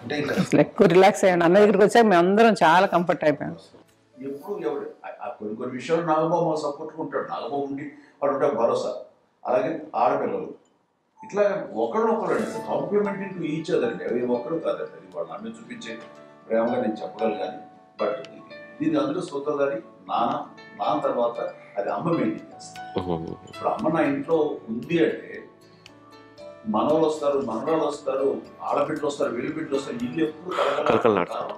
అంటే ఇంకా ఎక్కువ రిలాక్స్ అయ్యాను. అన్న దగ్గరికి వచ్చాక మేము అందరం చాలా కంఫర్ట్ అయిపోయాం. ఎప్పుడు ఎవరు కొన్ని విషయాలు నాగబాబు సపోర్ట్గా ఉంటాడు, నాగబాబు ఉండి వాడు ఉంటాడు భరోసా. అలాగే ఆడపిల్లలు ఇట్లా ఒకరినొకరు అండి కాంప్లిమెంటింగ్ టు ఈచ్ అదర్ అండి. అవి ఒకరు కాదండి, అది వాళ్ళు అమ్మ చూపించే ప్రేమగా నేను చెప్పగలను. కానీ బట్ దీని అందరూ సూత్రధారి నాన్న తర్వాత అది అమ్మ మెయింటైన్ చేస్తారు. ఇప్పుడు అమ్మ నా ఇంట్లో ఉంది అంటే మనవాళ్ళు వస్తారు, మనవాళ్ళు వస్తారు, ఆడబిడ్డలు వస్తారు, వెలుబిడ్డలు వస్తారు, ఇల్లు ఎప్పుడు కలకలాడతారు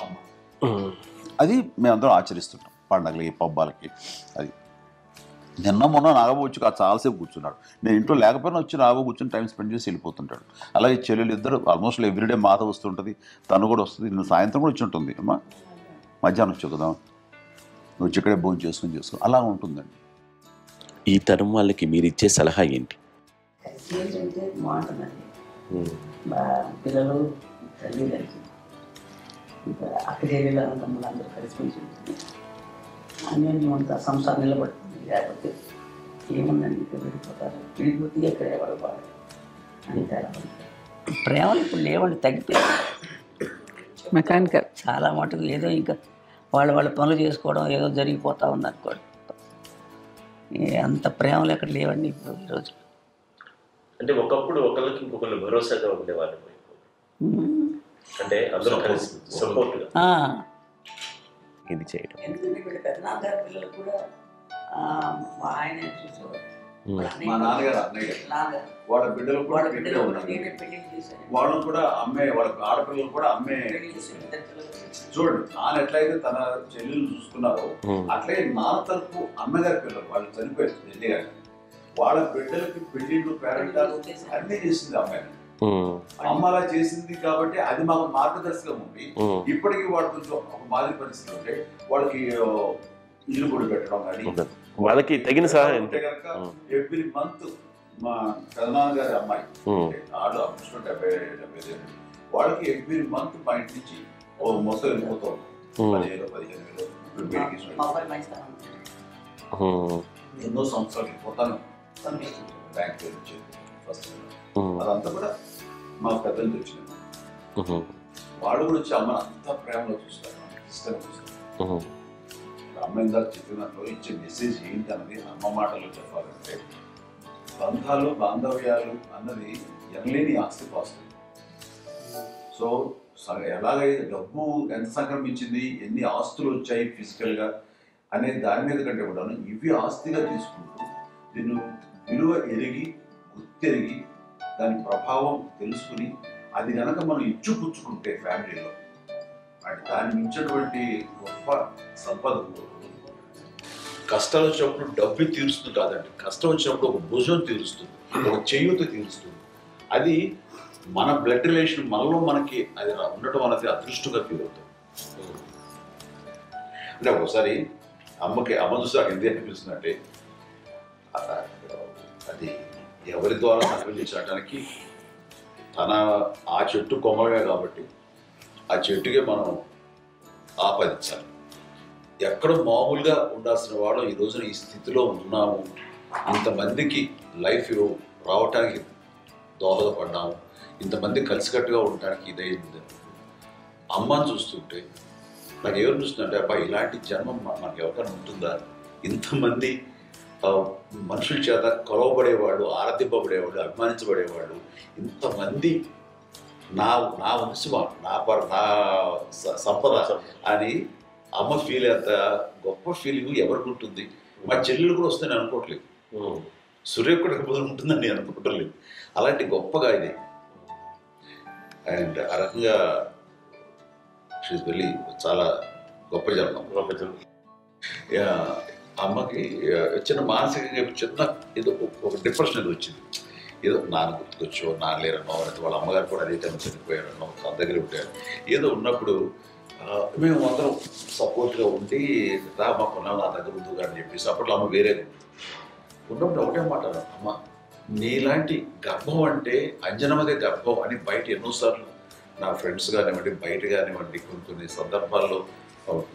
అమ్మ. అది మేమందరం ఆచరిస్తుంటాం పండగలకి, పబ్బాలకి. అది నిన్న మొన్న నాగబాబు వచ్చి చాలాసేపు కూర్చున్నాడు. నేను ఇంట్లో లేకపోయినా వచ్చి నాగబాబు కూర్చొని టైం స్పెండ్ చేసి వెళ్ళిపోతుంటాడు. అలాగే చెల్లెలు ఇద్దరు ఆల్మోస్ట్ ఎవ్రీడే మాత వస్తుంటుంది, తను కూడా వస్తుంది. నిన్న సాయంత్రం కూడా వచ్చి ఉంటుంది. అమ్మా మధ్యాహ్నం వచ్చి కదా వచ్చి ఇక్కడే భోజనం చేసుకో అలా ఉంటుందండి. ఈ తరం వాళ్ళకి మీరు ఇచ్చే సలహా ఏంటి? ఏంటంటే బాగుంటుందండి. పిల్లలు తల్లిదండ్రులు ఇంకా అక్కడేళ్ళ తమ్ముళ్ళు అందరూ కలిసిపోయి అన్యోన్యం అంతా సంసారం నిలబడుతుంది. లేకపోతే ఏముందండి ఇక్కడ విడిపోతే ఎక్కడ ఎవరు బాగా అని తేడా. ప్రేమలు ఇప్పుడు లేవండి, తగ్గిపోయింది. మెకానికల్ చాలా మటుకు ఏదో ఇంకా వాళ్ళ పనులు చేసుకోవడం ఏదో జరిగిపోతూ ఉంది అనుకోండి. అంత ప్రేమలు ఎక్కడ లేవండి ఇప్పుడు ఈరోజు. అంటే ఒకప్పుడు ఒకళ్ళకి ఇంకొకళ్ళు భరోసాగా ఉండేవాళ్ళు, అంటే అందరూ కలిసి సపోర్ట్గా ఇది చేయడం. ఎందుకంటే వీళ్ళ పెద్దనాన్నగారి పిల్లలు కూడా ఆయన చూసేవారు. మా నాన్నగారు అన్నయ్య వాళ్ళ బిడ్డలు కూడా ఇక్కడే ఉన్నారు. వాళ్ళు కూడా అమ్మే, వాళ్ళ ఆడపిల్లలు కూడా అమ్మే. చూడండి నాన్న ఎట్లయితే తన చెల్లెలు చూసుకున్నారో అట్లే నాన్న తరపు అమ్మగారి పిల్లలు వాళ్ళు చనిపోయారు చెల్లి గారు, వాళ్ళ బిడ్డలకి పెళ్లిళ్ళు పేరెంటాలు అన్నీ చేసింది అమ్మాయి. అమ్మ అలా చేసింది కాబట్టి అది మాకు మార్గదర్శకం ఉంది. ఇప్పటికీ వాడు కొంచెం ఒక మాదిరి పరిస్థితి ఉంటే వాళ్ళకి ఇల్లు కూడా పెట్టడం కానీ వాళ్ళకి తగిన సహాయం కనుక ఎవ్రీ మంత్ మా పెదనాన్న గారి అమ్మాయి ఆడు 70 వాళ్ళకి ఎవ్రీ మంత్ మా ఇంటి నుంచి ఓ మొత్తం వెళ్ళిపోతాం 15,000 ఎన్నో సంవత్సరాలు వెళ్ళిపోతాను బ్యాంక్ నుంచి ఫస్ట్. అదంతా కూడా మా పెద్దలు తెచ్చినాయి. వాడు కూడా వచ్చి అమ్మని అంతా ప్రేమలో చూస్తారు, ఇష్టంగా చూస్తారు. అమ్మ ఇందాక చెప్పినట్లు ఇచ్చే మెసేజ్ ఏంటన్నది అమ్మ మాటలో చెప్పాలంటే బంధాలు బాంధవ్యాలు అన్నది ఎనలేని ఆస్తి పాస్తుంది. సో ఎలాగైతే డబ్బు ఎంత సంక్రమించింది, ఎన్ని ఆస్తులు వచ్చాయి ఫిజికల్గా అనే దాని మీద కంటే కూడా ఇవి ఆస్తిగా తీసుకుంటూ దీన్ని విలువ ఎరిగి గుర్తెరిగి దాని ప్రభావం తెలుసుకుని అది కనుక మనం ఇచ్చుపుచ్చుకుంటే ఫ్యామిలీలో అంటే దాన్ని మించినటువంటి గొప్ప సంపద. కష్టాలు వచ్చినప్పుడు డబ్బు తీరుస్తుంది కాదండి, కష్టం వచ్చినప్పుడు ఒక భుజం తీరుస్తుంది, ఒక చేయూత తీరుస్తుంది. అది మన బ్లడ్ రిలేషన్ మనలో మనకి అది ఉండటం అనేది అదృష్టంగా ఫీల్ అవుతుంది. అంటే ఒకసారి అమ్మ చూసి నాకు ఎందుకు అనిపిస్తుందంటే అది ఎవరి ద్వారా సంకల్పించడానికి తన ఆ చెట్టు కొమ్మగా కాబట్టి ఆ చెట్టుకే మనం ఆపాదించాలి. ఎక్కడో మామూలుగా ఉండాల్సిన వాళ్ళం ఈ రోజున ఈ స్థితిలో ఉన్నాము, ఇంతమందికి లైఫ్ రావటానికి దోహదపడ్డాము, ఇంతమంది కలిసికట్టుగా ఉండటానికి ఇదైంది. అమ్మని చూస్తుంటే నాకు ఎవరు చూస్తుందంటే అబ్బా ఇలాంటి జన్మం మనకు ఎవరికైనా ఉంటుందా, ఇంతమంది మనుషుల చేత కొలవబడేవాళ్ళు, ఆరాధింపబడేవాళ్ళు, అభిమానించబడేవాళ్ళు, ఇంతమంది నా వంశమా, నా సంపద అని అమ్మ ఫీల్ అంత గొప్ప ఫీలింగ్ ఎవరికి ఉంటుంది. మా చెల్లెలు కూడా వస్తే నేను అనుకోవట్లేదు, సూర్య కూడా ఉంటుందని నేను అనుకోవట్లేదు. అలాంటి గొప్పగా ఇది. అండ్ ఆ రకంగా షీఈస్ వెరీ చాలా గొప్ప జన్మం. అమ్మకి చిన్న మానసికంగా చిన్న ఏదో ఒక డిప్రెషన్ ఏదో వచ్చింది. ఏదో నాన్న గుర్తుకొచ్చో, నాన్న లేరన్నో, వాళ్ళ అమ్మగారు కూడా అదే టైం చనిపోయారన్నో, తన దగ్గర ఉంటారు. ఏదో ఉన్నప్పుడు మేము అందరం సపోర్ట్గా ఉండి రామకున్నాం నా దగ్గర ఉందిగా అని చెప్పేసి అప్పట్లో అమ్మ వేరే ఉన్నప్పుడు ఒకటే మాట, అమ్మ నీలాంటి గర్భం అంటే అంజనమదే గర్భం అని బయట ఎన్నోసార్లు నా ఫ్రెండ్స్ కానివ్వండి, బయట కానివ్వండి, కొన్ని సందర్భాల్లో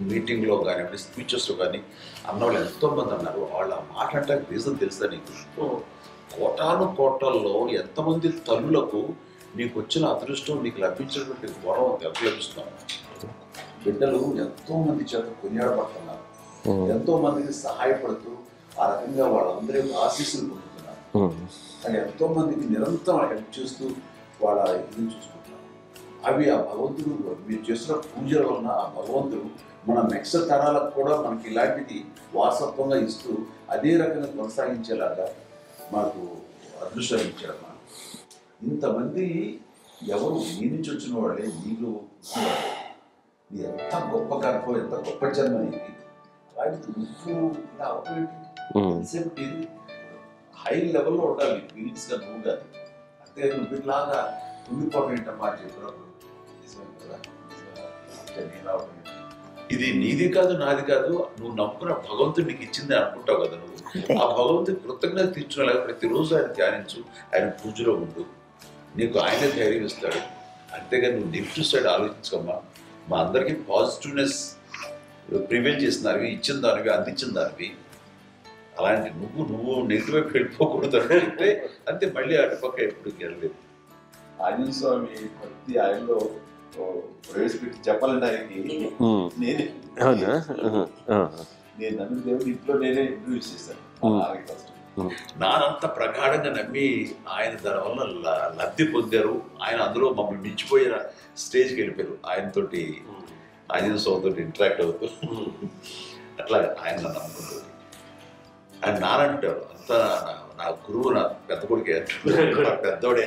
మీటింగ్లో కానివ్వండి, స్పీచెస్లో కానీ అన్నవాళ్ళు ఎంతోమంది అన్నారు. వాళ్ళ మాట అంటే రీజన్ తెలుసా నీకు? కోటాను కోటల్లో ఎంతమంది తల్లులకు నీకు వచ్చిన అదృష్టం, నీకు లభించినటువంటి వరం ఎంత లభిస్తున్నావు. బిడ్డలు ఎంతోమంది చేత కొనియాడబడుతున్నారు, ఎంతోమందికి సహాయపడుతూ ఆ రకంగా వాళ్ళందరి ఆశీస్సులు పొందుతున్నారు. కానీ ఎంతోమందికి నిరంతరం హెల్ప్ చేస్తూ వాళ్ళ ఇది చూసుకుంటున్నారు. అవి ఆ భగవంతుడు మీరు చేస్తున్న పూజల వలన ఆ భగవంతుడు మన నెక్స్ట్ తరాలకు కూడా మనకి ఇలాంటిది వారసత్వంగా ఇస్తూ అదే రకంగా కొనసాగించేలాగా మాకు అదృష్టం ఇచ్చారు. ఇంతమంది ఎవరు నీ నుంచి వచ్చిన వాళ్ళే, నీళ్ళు నీ ఎంత గొప్ప గర్భం, ఎంత గొప్ప జన్మ నీది. అలాంటి నువ్వు ఇలా అవపేంటి ఇది హై లెవెల్లో ఉండాలి ఫీలింగ్స్గా నువ్వు కాదు. అంతే నువ్వు ఇట్లాగా ఉండిపోవడం ఏంటమ్మా చెప్పినప్పుడు ఇది నీది కాదు, నాది కాదు, నువ్వు నమ్ముకున్న భగవంతుడు నీకు ఇచ్చింది అనుకుంటావు కదా. నువ్వు ఆ భగవంతుడి కృతజ్ఞత తీర్చుకోలేక ప్రతిరోజు ఆయన ధ్యానించు, ఆయన పూజలో ఉండు, నీకు ఆయనే ధైర్యం ఇస్తాడు. అంతేగా నువ్వు నెగిటివ్ సైడ్ ఆలోచించకమ్మా. మా అందరికీ పాజిటివ్నెస్ ప్రివైల్ చేసిన దానివి, ఇచ్చిన దానివి, అందించిన దానివి. అలాంటి నువ్వు నెగిటివ్ వైపు వెళ్ళిపోకూడదు అంటే అంతే. మళ్ళీ అటుపక్క ఎప్పుడు వెళ్ళలేదు. ఆంజనేయ స్వామి భక్తి ఆయనలో ప్రవేశపెట్టి చెప్పాలంటే ఆయనకి నేను నమ్మిన దేవుడు ఇంట్లో నేనే ఇంట్రడ్యూస్ చేశాను. నానంత ప్రగాఢంగా నమ్మి ఆయన దాని వల్ల లబ్ధి పొందారు. ఆయన అందులో మమ్మల్ని మించిపోయిన స్టేజ్కి వెళ్ళిపోయారు. ఆయనతోటి ఆంజనేయ స్వామితో ఇంటరాక్ట్ అవుతూ అట్లా ఆయన నమ్ముకుంటారు. ఆయన నానంటాడు అంతా నా గురువు, నా పెద్ద కొడుకే, పెద్దోడే.